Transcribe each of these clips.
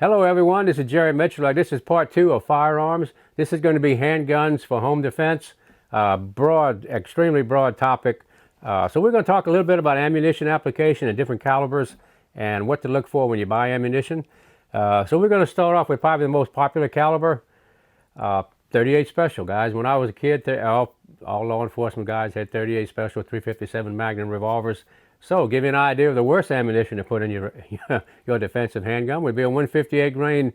Hello everyone, this is Jerry Miculek. This is part 2 of firearms. This is going to be handguns for home defense. Broad, extremely broad topic. So we're going to talk a little bit about ammunition application and different calibers and what to look for when you buy ammunition. So we're going to start off with probably the most popular caliber, 38 Special, guys. When I was a kid, all law enforcement guys had 38 Special 357 Magnum revolvers. So, give you an idea of the worst ammunition to put in your defensive handgun would be a 158 grain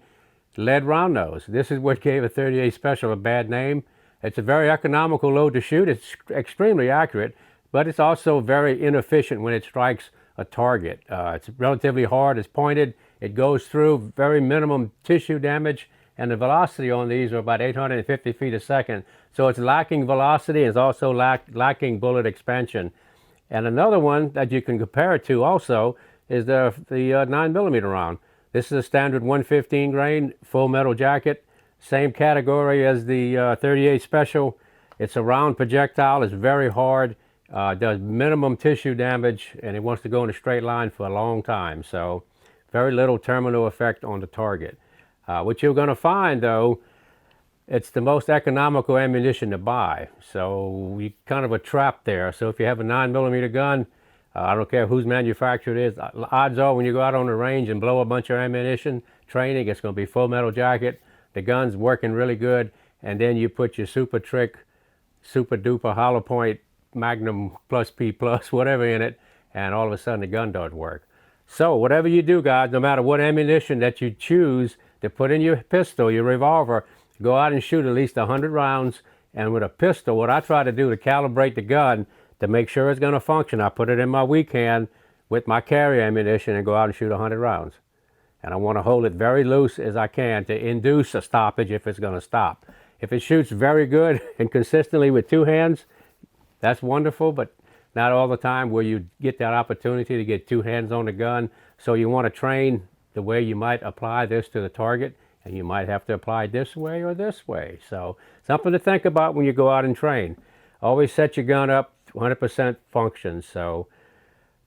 lead round nose. This is what gave a 38 Special a bad name. It's a very economical load to shoot. It's extremely accurate, but it's also very inefficient when it strikes a target. It's relatively hard. It's pointed. It goes through, very minimum tissue damage, and the velocity on these are about 850 feet a second. So it's lacking velocity. It's also lacking bullet expansion. And another one that you can compare it to also is the 9mm round. This is a standard 115 grain full metal jacket, same category as the 38 Special. It's a round projectile. It's very hard, does minimum tissue damage, and it wants to go in a straight line for a long time. So very little terminal effect on the target. What you're going to find, though, it's the most economical ammunition to buy, so you kind of a trap there. So if you have a 9mm gun, I don't care whose manufacturer it is, odds are when you go out on the range and blow a bunch of ammunition training, it's going to be full metal jacket, the gun's working really good, and then you put your super trick, super duper hollow point, Magnum plus P plus, whatever in it, and all of a sudden the gun doesn't work. So whatever you do, guys, no matter what ammunition that you choose to put in your pistol, your revolver, go out and shoot at least 100 rounds. And with a pistol, what I try to do to calibrate the gun to make sure it's going to function, I put it in my weak hand with my carry ammunition and go out and shoot 100 rounds. And I want to hold it very loose as I can to induce a stoppage if it's going to stop. If it shoots very good and consistently with two hands, that's wonderful, but not all the time will you get that opportunity to get two hands on the gun. So you want to train the way you might apply this to the target. And you might have to apply it this way or this way. So something to think about when you go out and train. Always set your gun up 100% function. So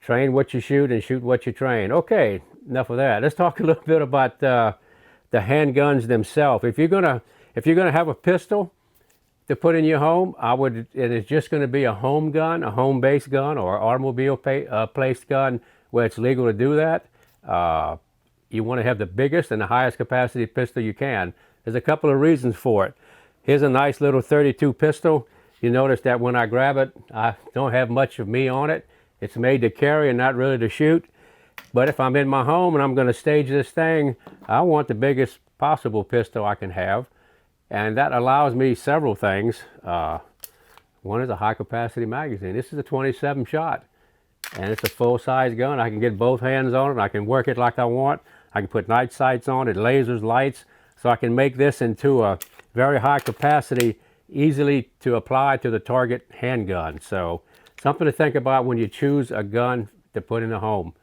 train what you shoot and shoot what you train. Okay, enough of that. Let's talk a little bit about the handguns themselves. If you're gonna have a pistol to put in your home, and it's just going to be a home gun, a home-based gun, or automobile placed gun where it's legal to do that. You want to have the biggest and the highest capacity pistol you can. There's a couple of reasons for it. Here's a nice little 32 pistol. You notice that when I grab it, I don't have much of me on it. It's made to carry and not really to shoot. But if I'm in my home and I'm going to stage this thing, I want the biggest possible pistol I can have. And that allows me several things. One is a high capacity magazine. This is a 27 shot. And it's a full-size gun. I can get both hands on it. I can work it like I want. I can put night sights on it, lasers, lights. So I can make this into a very high capacity, easily to apply to the target handgun. So something to think about when you choose a gun to put in the home.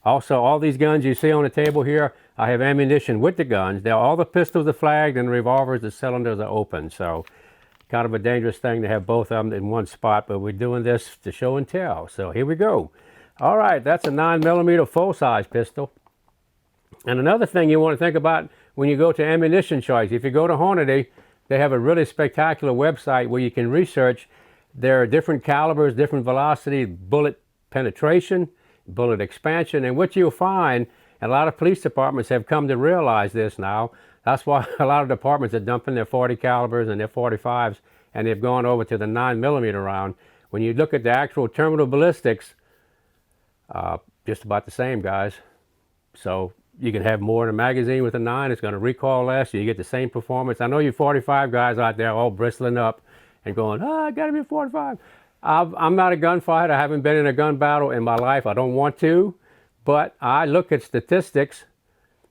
Also, all these guns you see on the table here, I have ammunition with the guns. All the pistols are flagged and the revolvers, the cylinders are open. So kind of a dangerous thing to have both of them in one spot, but we're doing this to show and tell. So here we go. All right, that's a 9mm full-size pistol. And another thing you want to think about when you go to ammunition choice, if you go to Hornady, they have a really spectacular website where you can research their different calibers, different velocity, bullet penetration, bullet expansion, and what you'll find, and a lot of police departments have come to realize this now. That's why a lot of departments are dumping their 40 calibers and their 45s, and they've gone over to the 9mm round. When you look at the actual terminal ballistics, just about the same, guys. So you can have more in a magazine with a 9. It's going to recoil less. You get the same performance. I know you 45 guys out there all bristling up and going, I got to be 45. I'm not a gunfighter. I haven't been in a gun battle in my life. I don't want to. But I look at statistics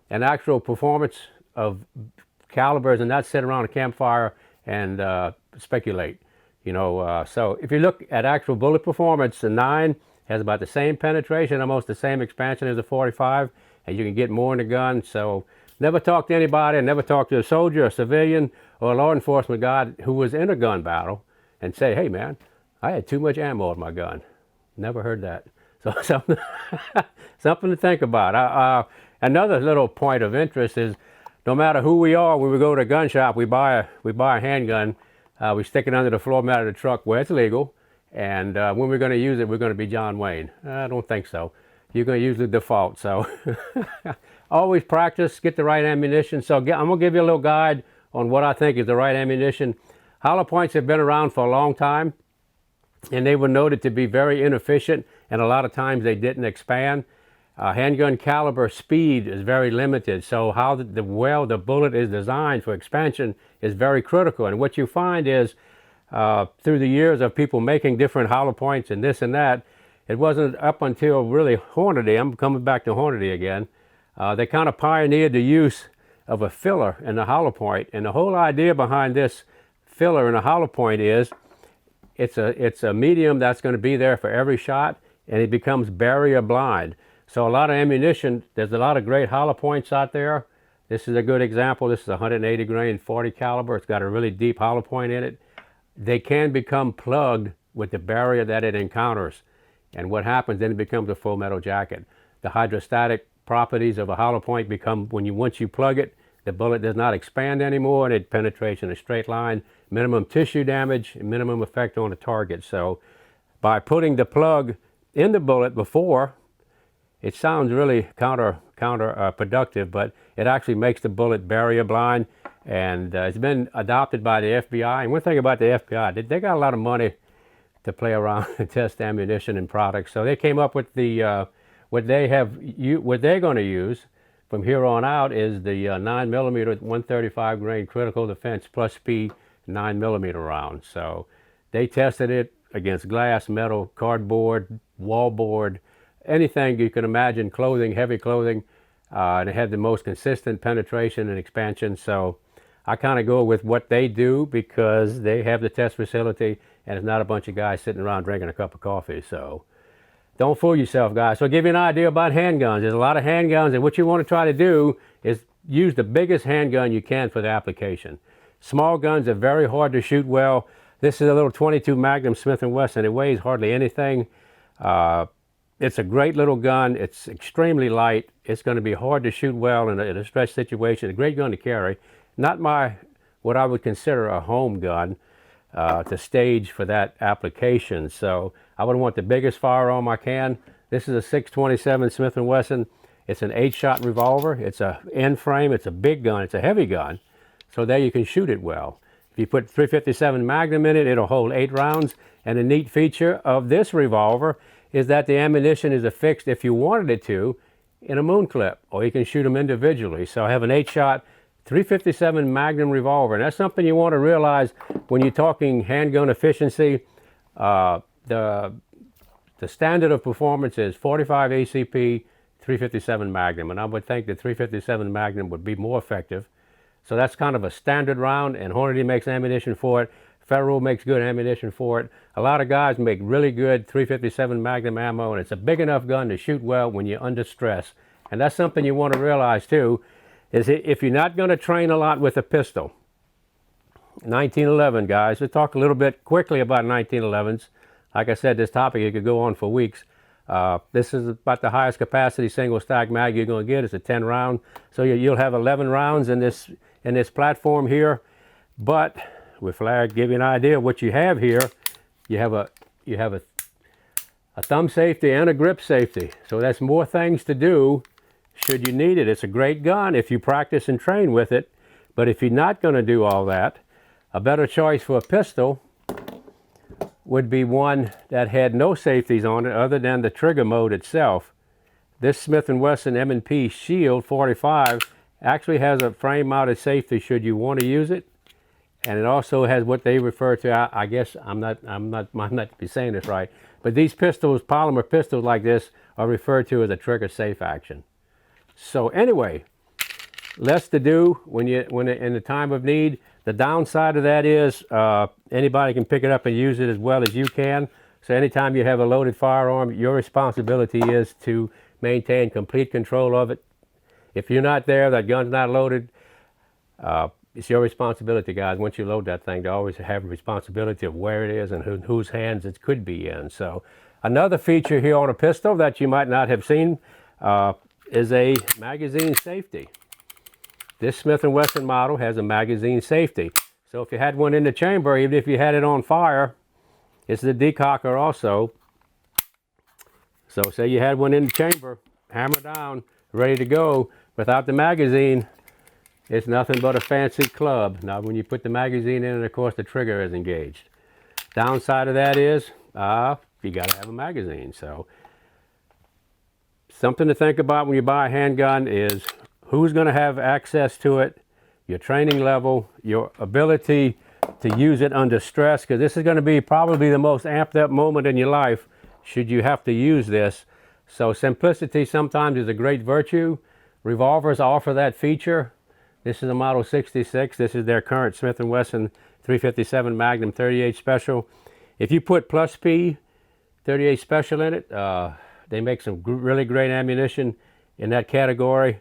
and actual performance of calibers and not sit around a campfire and speculate. So if you look at actual bullet performance, the 9 has about the same penetration, almost the same expansion as the 45, and you can get more in the gun. So never talk to anybody, never talk to a soldier, a civilian, or a law enforcement guy who was in a gun battle and say, hey man, I had too much ammo in my gun. Never heard that. So something to think about. Another little point of interest is, no matter who we are, when we go to a gun shop, we buy a handgun, we stick it under the floor mat of the truck where it's legal, and when we're going to use it, we're going to be John Wayne. I don't think so. You're going to use the default. So always practice, get the right ammunition. So I'm going to give you a little guide on what I think is the right ammunition. Hollow points have been around for a long time, and they were noted to be very inefficient, and a lot of times they didn't expand. Handgun caliber speed is very limited, so how the bullet is designed for expansion is very critical. And what you find is, through the years of people making different hollow points and this and that, it wasn't up until really Hornady, I'm coming back to Hornady again, they kind of pioneered the use of a filler in the hollow point. And the whole idea behind this filler in a hollow point is, it's a medium that's going to be there for every shot, and it becomes barrier blind. So a lot of ammunition, there's a lot of great hollow points out there. This is a good example. This is a 180 grain 40 caliber. It's got a really deep hollow point in it. They can become plugged with the barrier that it encounters. And what happens, then it becomes a full metal jacket. The hydrostatic properties of a hollow point become, once you plug it, the bullet does not expand anymore, and it penetrates in a straight line. Minimum tissue damage, minimum effect on the target. So by putting the plug in the bullet before, it sounds really counterproductive, but it actually makes the bullet barrier blind, and it's been adopted by the FBI. And one thing about the FBI, they got a lot of money to play around and test ammunition and products. So they came up with the what they're going to use from here on out is the 9mm 135 grain critical defense plus speed 9mm round. So they tested it against glass, metal, cardboard, wallboard, anything you can imagine, clothing, heavy clothing, and it had the most consistent penetration and expansion. So I kind of go with what they do because they have the test facility, and it's not a bunch of guys sitting around drinking a cup of coffee. So don't fool yourself, guys. So I'll give you an idea about handguns. There's a lot of handguns, and what you want to try to do is use the biggest handgun you can for the application. Small guns are very hard to shoot well. This is a little 22 Magnum Smith Wesson. It weighs hardly anything. It's a great little gun. It's extremely light. It's going to be hard to shoot well in a stretch situation. A great gun to carry. Not what I would consider a home gun to stage for that application. So I would want the biggest firearm I can. This is a 627 Smith & Wesson. It's an 8-shot revolver. It's a end frame. It's a big gun. It's a heavy gun. So there you can shoot it well. If you put 357 Magnum in it, it'll hold 8 rounds. And a neat feature of this revolver is that the ammunition is affixed, if you wanted it to, in a moon clip, or you can shoot them individually. So I have an 8-shot 357 Magnum revolver, and that's something you want to realize when you're talking handgun efficiency. The standard of performance is 45 ACP 357 Magnum, and I would think the 357 Magnum would be more effective. So that's kind of a standard round, and Hornady makes ammunition for it. Federal makes good ammunition for it. A lot of guys make really good 357 Magnum ammo, and it's a big enough gun to shoot well when you're under stress. And that's something you want to realize too, is if you're not going to train a lot with a pistol. 1911, guys. We'll talk a little bit quickly about 1911s. Like I said, this topic could go on for weeks. This is about the highest capacity single stack mag you're going to get. It's a 10 round. So you'll have 11 rounds in this platform here. But with flag, give you an idea of what you have here. You have a thumb safety and a grip safety. So that's more things to do should you need it. It's a great gun if you practice and train with it. But if you're not going to do all that, a better choice for a pistol would be one that had no safeties on it other than the trigger mode itself. This Smith & Wesson M&P Shield 45 actually has a frame-mounted safety should you want to use it. And it also has what they refer to, I guess I might not be saying this right, but these pistols, polymer pistols like this, are referred to as a trigger safe action. So anyway, less to do when in the time of need. The downside of that is anybody can pick it up and use it as well as you can. So anytime you have a loaded firearm, your responsibility is to maintain complete control of it. If you're not there, that gun's not loaded, it's your responsibility, guys, once you load that thing, to always have a responsibility of where it is and whose hands it could be in. So another feature here on a pistol that you might not have seen, is a magazine safety. This Smith & Wesson model has a magazine safety. So if you had one in the chamber, even if you had it on fire, it's the decocker also. So say you had one in the chamber, hammer down, ready to go. Without the magazine, it's nothing but a fancy club. Now when you put the magazine in, of course the trigger is engaged. Downside of that is, you got to have a magazine. So something to think about when you buy a handgun is who's going to have access to it, your training level, your ability to use it under stress, because this is going to be probably the most amped up moment in your life should you have to use this. So simplicity sometimes is a great virtue. Revolvers offer that feature. This is a Model 66. This is their current Smith & Wesson 357 Magnum 38 Special. If you put Plus P 38 Special in it, they make some really great ammunition in that category.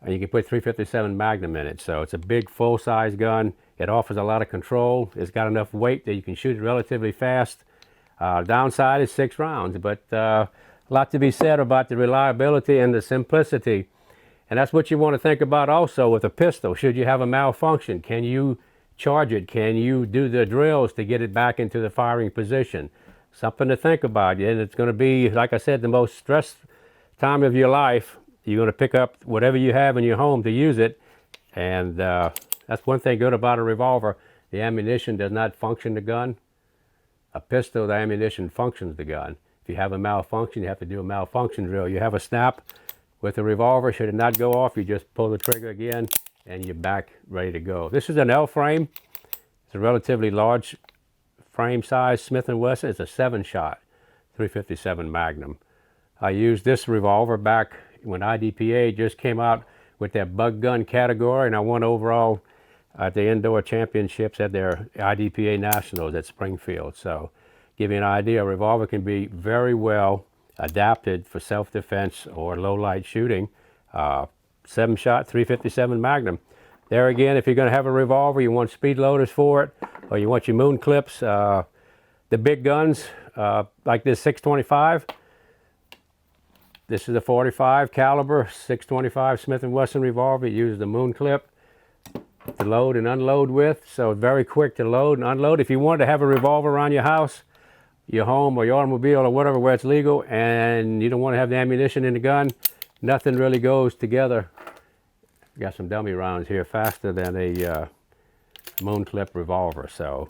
And you can put 357 Magnum in it. So it's a big full-size gun. It offers a lot of control. It's got enough weight that you can shoot it relatively fast. Downside is 6 rounds, but a lot to be said about the reliability and the simplicity. And that's what you want to think about also with a pistol. Should you have a malfunction, can you charge it? Can you do the drills to get it back into the firing position? Something to think about. And it's going to be, like I said, the most stressed time of your life. You're going to pick up whatever you have in your home to use it. And that's one thing good about a revolver. The ammunition does not function the gun. A pistol, the ammunition functions the gun. If you have a malfunction, you have to do a malfunction drill. You have a snap with a revolver. Should it not go off, you just pull the trigger again and you're back ready to go. This is an L frame. It's a relatively large frame size Smith & Wesson. It's a 7-shot 357 Magnum. I used this revolver back when IDPA just came out with their bug gun category, and I won overall at the indoor championships at their IDPA Nationals at Springfield. So give you an idea, a revolver can be very well adapted for self-defense or low-light shooting. 7-shot 357 Magnum. There again, if you're going to have a revolver, you want speed loaders for it, or you want your moon clips. The big guns, like this 625. This is a 45 caliber 625 Smith & Wesson revolver. It uses the moon clip to load and unload with, so it's very quick to load and unload. If you wanted to have a revolver around your house, your home, or your automobile, or whatever, where it's legal, and you don't want to have the ammunition in the gun, nothing really goes together. Got some dummy rounds here faster than a moon clip revolver. So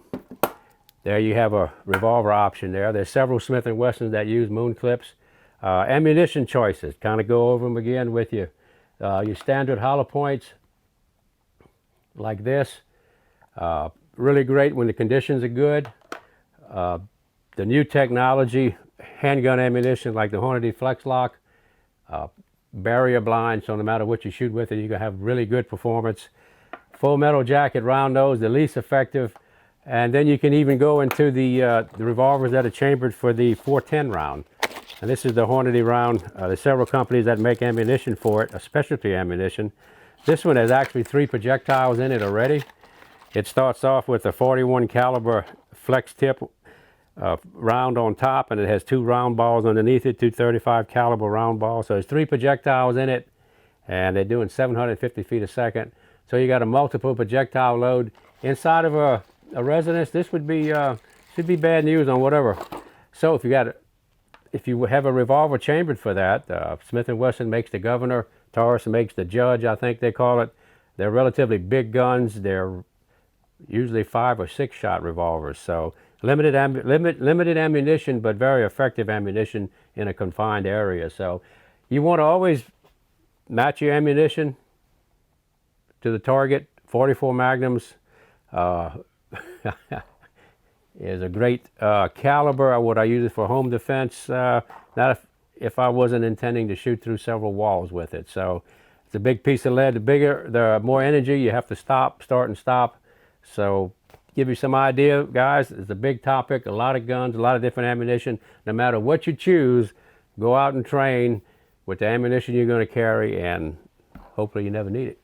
there you have a revolver option there. There's several Smith & Wessons that use moon clips. Ammunition choices, kind of go over them again with you. Your standard hollow points like this, really great when the conditions are good. The new technology, handgun ammunition like the Hornady Flex Lock, barrier blind, so no matter what you shoot with it, you're going to have really good performance. Full metal jacket round nose, the least effective. And then you can even go into the revolvers that are chambered for the 410 round. And this is the Hornady Round. There's several companies that make ammunition for it, a specialty ammunition. This one has actually 3 projectiles in it already. It starts off with a 41 caliber flex tip round on top, and it has 2 round balls underneath it, 2 35 caliber round balls. So there's 3 projectiles in it, and they're doing 750 feet a second. So you got a multiple projectile load inside of a residence. This would be should be bad news on whatever. So if you have a revolver chambered for that, Smith & Wesson makes the governor, Taurus makes the judge, I think they call it. They're relatively big guns. They're usually 5 or 6 shot revolvers. So limited ammunition, but very effective ammunition in a confined area. So you want to always match your ammunition to the target. 44 Magnums is a great caliber. Would I use it for home defense? Not if I wasn't intending to shoot through several walls with it. So it's a big piece of lead. The more energy, you have to start and stop. So give you some idea, guys. It's a big topic, a lot of guns, a lot of different ammunition. No matter what you choose, go out and train with the ammunition you're going to carry, and hopefully you never need it.